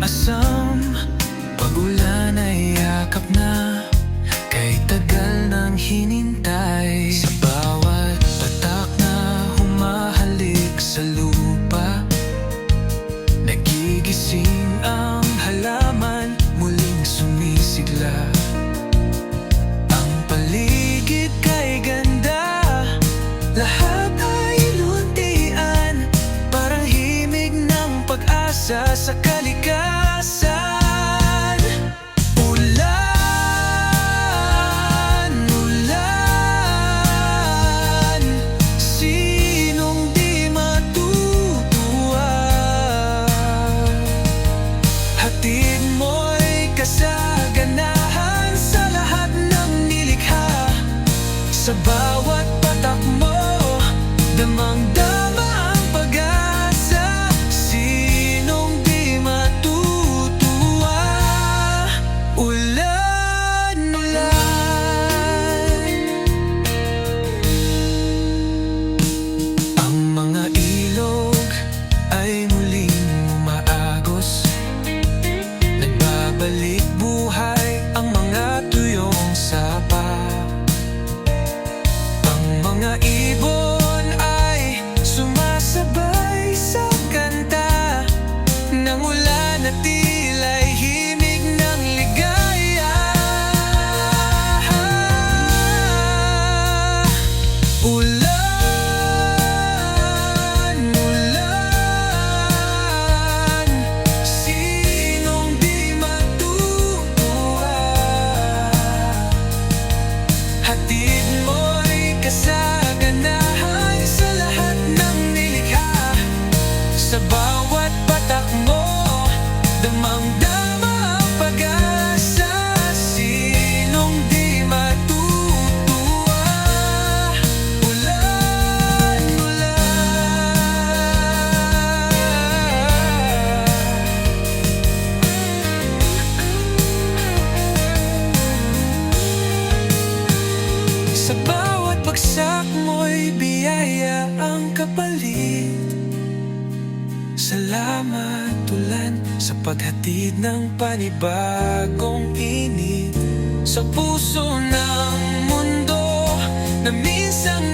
asam, pag-ulan ay yakap na, kay tagal nang hinintay. Sa bawat patak na humahalik sa lupa, nagigising ang halaman, muling sumisigla. Ang paligid kay ganda, lahat ay luntian, parang himig ng pag-asa sa kalikasan. Ulan, ulan, sinong di matutuwa? Hatid mo'y kasaganahan sa lahat ng nilikha. Sa bawat patak mo, damang-dama ang pag-asa. Sinong di matutuwa? Ulan, ulan. Ang mga ilog ay muling umaagos, nagbabalik buhay ang mga tuyong sapa. Ang mga ibon ay sumasabay sa kanta ng ulan at tila'y himig ng ligaya. Ulan, ulan, sinong di matutuwa? Hatid mo'y kasaganahan sa lahat ng nilikha. Sa bawat patak mo, damang-dama ang pag-asa. Sinong di matutuwa? Ulan, ulan. Sa bawat bagsak mo'y biyaya ang kapalit. Salamat ulan sa paghatid ng panibagong init sa puso ng mundo na minsang